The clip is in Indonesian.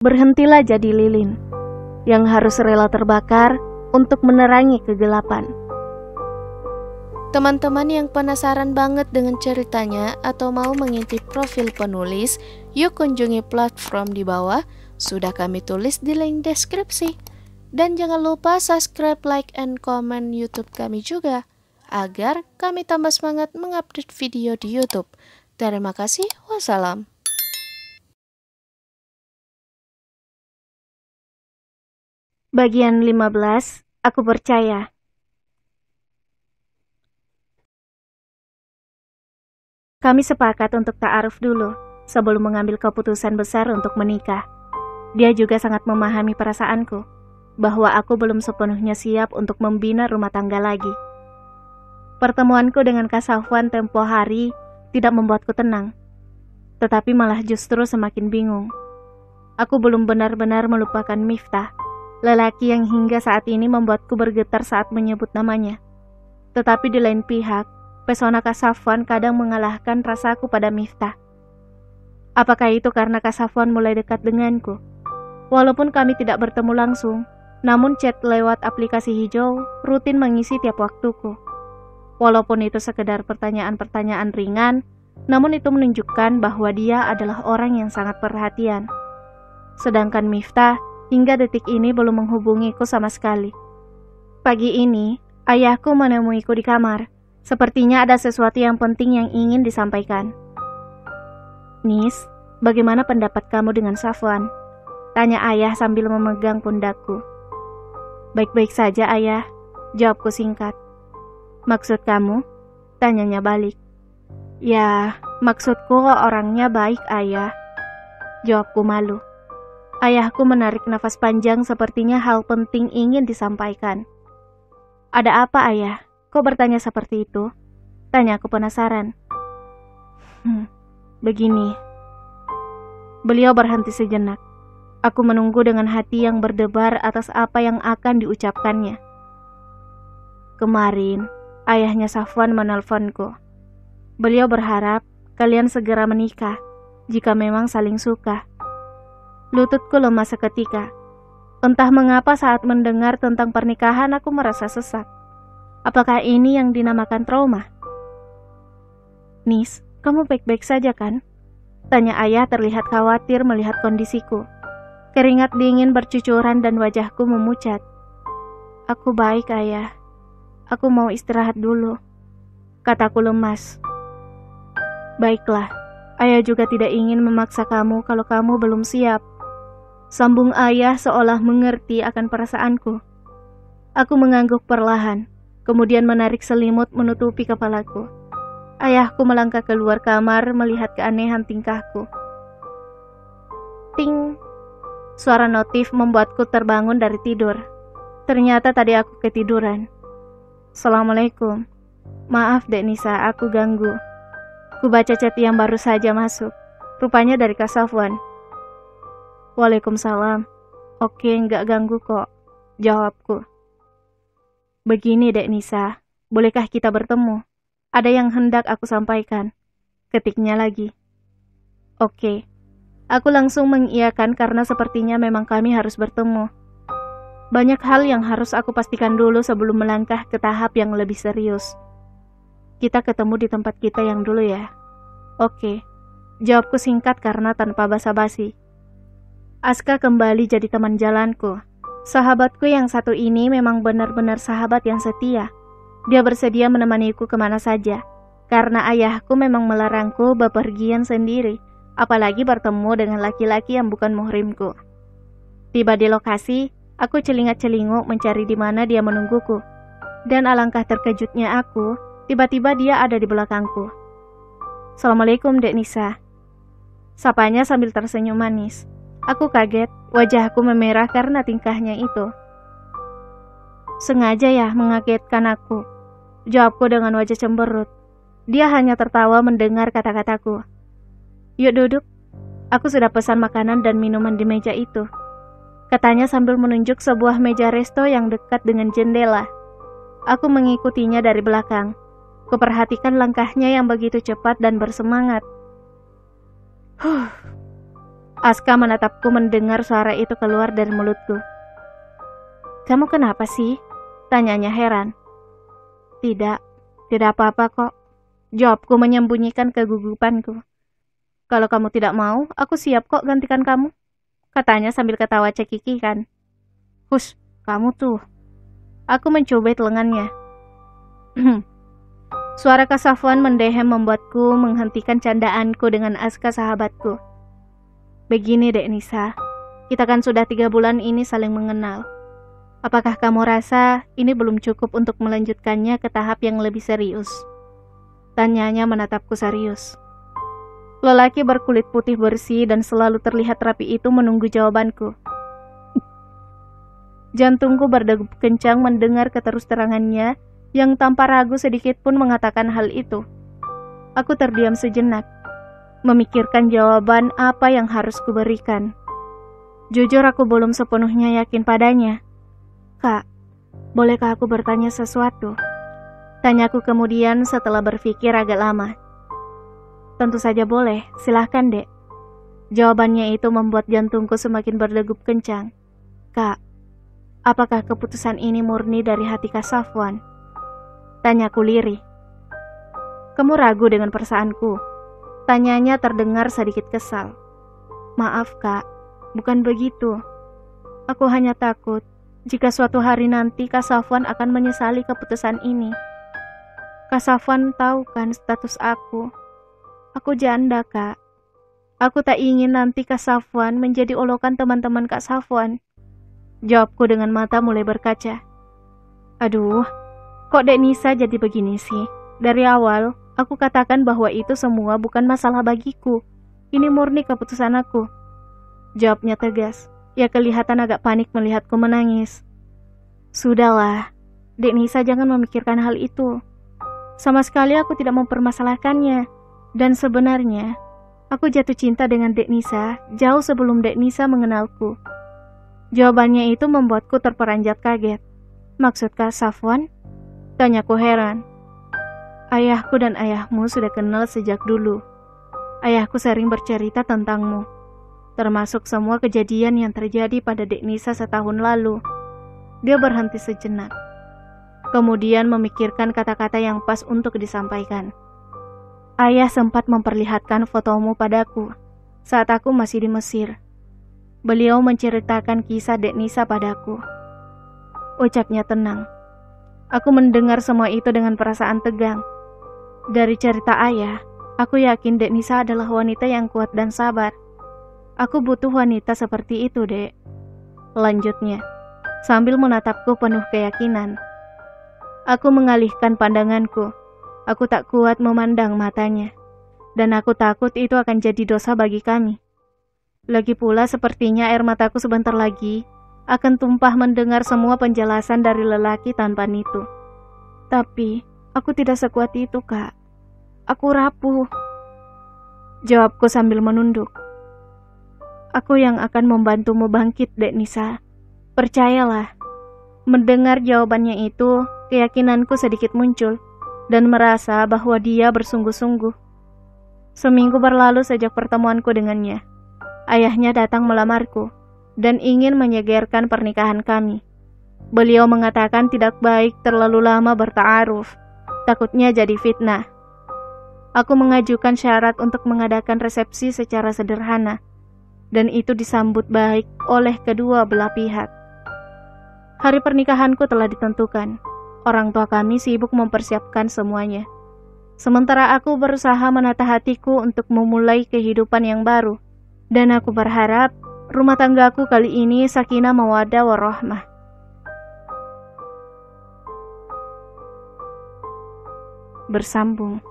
Berhentilah jadi lilin yang harus rela terbakar untuk menerangi kegelapan. Teman-teman yang penasaran banget dengan ceritanya atau mau mengintip profil penulis, yuk kunjungi platform di bawah, sudah kami tulis di link deskripsi. Dan jangan lupa subscribe, like, and comment YouTube kami juga, agar kami tambah semangat mengupdate video di YouTube. Terima kasih, wassalam. Bagian 15, aku percaya. Kami sepakat untuk ta'aruf dulu, sebelum mengambil keputusan besar untuk menikah. Dia juga sangat memahami perasaanku, bahwa aku belum sepenuhnya siap untuk membina rumah tangga lagi. Pertemuanku dengan Kak Safwan tempo hari tidak membuatku tenang, tetapi malah justru semakin bingung. Aku belum benar-benar melupakan Miftah, lelaki yang hingga saat ini membuatku bergetar saat menyebut namanya. Tetapi di lain pihak, pesona Kak Safwan kadang mengalahkan rasaku pada Miftah. Apakah itu karena Kak Safwan mulai dekat denganku? Walaupun kami tidak bertemu langsung, namun chat lewat aplikasi hijau rutin mengisi tiap waktuku. Walaupun itu sekedar pertanyaan-pertanyaan ringan, namun itu menunjukkan bahwa dia adalah orang yang sangat perhatian. Sedangkan Miftah hingga detik ini belum menghubungiku sama sekali. Pagi ini, ayahku menemuiku di kamar. Sepertinya ada sesuatu yang penting yang ingin disampaikan. Nis, bagaimana pendapat kamu dengan Safwan? Tanya ayah sambil memegang pundakku. Baik-baik saja ayah, jawabku singkat. Maksud kamu? Tanyanya balik. Ya, maksudku orangnya baik ayah, jawabku malu. Ayahku menarik nafas panjang, sepertinya hal penting ingin disampaikan. Ada apa ayah? Kok bertanya seperti itu? Tanya aku penasaran. Begini. Beliau berhenti sejenak. Aku menunggu dengan hati yang berdebar atas apa yang akan diucapkannya. Kemarin, ayahnya Safwan menelponku. Beliau berharap kalian segera menikah, jika memang saling suka. Lututku lemas seketika. Entah mengapa saat mendengar tentang pernikahan aku merasa sesak. Apakah ini yang dinamakan trauma? Nis, kamu baik-baik saja kan? Tanya ayah terlihat khawatir melihat kondisiku. Keringat dingin bercucuran dan wajahku memucat. Aku baik ayah. Aku mau istirahat dulu, kataku lemas. Baiklah, ayah juga tidak ingin memaksa kamu kalau kamu belum siap. Sambung ayah seolah mengerti akan perasaanku. Aku mengangguk perlahan. Kemudian menarik selimut menutupi kepalaku. Ayahku melangkah keluar kamar melihat keanehan tingkahku. Ting! Suara notif membuatku terbangun dari tidur. Ternyata tadi aku ketiduran. Assalamualaikum. Maaf Dek Nisa, aku ganggu. Ku baca chat yang baru saja masuk. Rupanya dari Kak Safwan. Waalaikumsalam. Oke, nggak ganggu kok, jawabku. Begini Dek Nisa, bolehkah kita bertemu? Ada yang hendak aku sampaikan. Ketiknya lagi. Oke. Aku langsung mengiyakan karena sepertinya memang kami harus bertemu. Banyak hal yang harus aku pastikan dulu sebelum melangkah ke tahap yang lebih serius. Kita ketemu di tempat kita yang dulu ya. Oke. Jawabku singkat karena tanpa basa-basi. Aska kembali jadi teman jalanku. Sahabatku yang satu ini memang benar-benar sahabat yang setia. Dia bersedia menemaniku kemana saja, karena ayahku memang melarangku bepergian sendiri, apalagi bertemu dengan laki-laki yang bukan muhrimku. Tiba di lokasi, aku celingat-celinguk mencari di mana dia menungguku. Dan alangkah terkejutnya aku, tiba-tiba dia ada di belakangku. Assalamualaikum Dek Nisa. Sapanya sambil tersenyum manis. Aku kaget, wajahku memerah karena tingkahnya itu. Sengaja ya mengagetkan aku, jawabku dengan wajah cemberut. Dia hanya tertawa mendengar kata-kataku. Yuk duduk, aku sudah pesan makanan dan minuman di meja itu, katanya sambil menunjuk sebuah meja resto yang dekat dengan jendela. Aku mengikutinya dari belakang. Kuperhatikan langkahnya yang begitu cepat dan bersemangat. Aska menatapku mendengar suara itu keluar dari mulutku. "Kamu kenapa sih?" tanyanya heran. Tidak apa-apa kok," jawabku menyembunyikan kegugupanku. "Kalau kamu tidak mau, aku siap kok gantikan kamu," katanya sambil ketawa cekikikan. "Hush, kamu tuh." Aku mencubit lengannya. Suara Kak Safwan mendehem membuatku menghentikan candaanku dengan Aska sahabatku. "Begini Dek Nisa, kita kan sudah 3 bulan ini saling mengenal. Apakah kamu rasa ini belum cukup untuk melanjutkannya ke tahap yang lebih serius?" Tanyanya menatapku serius. Lelaki berkulit putih bersih dan selalu terlihat rapi itu menunggu jawabanku. Jantungku berdegup kencang mendengar keterus-terangannya yang tanpa ragu sedikit pun mengatakan hal itu. Aku terdiam sejenak, memikirkan jawaban apa yang harus kuberikan. Jujur aku belum sepenuhnya yakin padanya. "Kak, bolehkah aku bertanya sesuatu?" Tanyaku kemudian setelah berpikir agak lama. "Tentu saja boleh, silahkan Dek." Jawabannya itu membuat jantungku semakin berdegup kencang. "Kak, apakah keputusan ini murni dari hati Kak Safwan?" Tanyaku lirih. "Kamu ragu dengan perasaanku?" Tanyanya terdengar sedikit kesal. "Maaf Kak, bukan begitu. Aku hanya takut jika suatu hari nanti Kak Safwan akan menyesali keputusan ini. Kak Safwan tahu kan status aku. Aku janda Kak. Aku tak ingin nanti Kak Safwan menjadi olokan teman-teman Kak Safwan." Jawabku dengan mata mulai berkaca. Aduh, kok Dek Nisa jadi begini sih? Dari awal aku katakan bahwa itu semua bukan masalah bagiku. Ini murni keputusan aku. Jawabnya tegas. Ia kelihatan agak panik melihatku menangis. "Sudahlah, Dek Nisa jangan memikirkan hal itu. Sama sekali aku tidak mempermasalahkannya. Dan sebenarnya, aku jatuh cinta dengan Dek Nisa jauh sebelum Dek Nisa mengenalku." Jawabannya itu membuatku terperanjat kaget. "Maksud Kak Safwan?" Tanyaku heran. "Ayahku dan ayahmu sudah kenal sejak dulu. Ayahku sering bercerita tentangmu, termasuk semua kejadian yang terjadi pada Dek Nisa setahun lalu." Dia berhenti sejenak, kemudian memikirkan kata-kata yang pas untuk disampaikan. "Ayah sempat memperlihatkan fotomu padaku saat aku masih di Mesir. Beliau menceritakan kisah Dek Nisa padaku," ucapnya tenang. Aku mendengar semua itu dengan perasaan tegang. Dari cerita ayah, aku yakin Dek Nisa adalah wanita yang kuat dan sabar. "Aku butuh wanita seperti itu, Dek," lanjutnya, sambil menatapku penuh keyakinan. Aku mengalihkan pandanganku. Aku tak kuat memandang matanya, dan aku takut itu akan jadi dosa bagi kami. Lagi pula sepertinya air mataku sebentar lagi akan tumpah mendengar semua penjelasan dari lelaki tanpa nitu. Tapi aku tidak sekuat itu, Kak. Aku rapuh. Jawabku sambil menunduk. "Aku yang akan membantumu bangkit, Dek Nisa. Percayalah." Mendengar jawabannya itu, keyakinanku sedikit muncul dan merasa bahwa dia bersungguh-sungguh. Seminggu berlalu sejak pertemuanku dengannya. Ayahnya datang melamarku dan ingin menyegerkan pernikahan kami. Beliau mengatakan tidak baik terlalu lama berta'aruf, takutnya jadi fitnah. Aku mengajukan syarat untuk mengadakan resepsi secara sederhana, dan itu disambut baik oleh kedua belah pihak. Hari pernikahanku telah ditentukan. Orang tua kami sibuk mempersiapkan semuanya, sementara aku berusaha menata hatiku untuk memulai kehidupan yang baru. Dan aku berharap rumah tanggaku kali ini sakinah mawaddah warahmah. Bersambung.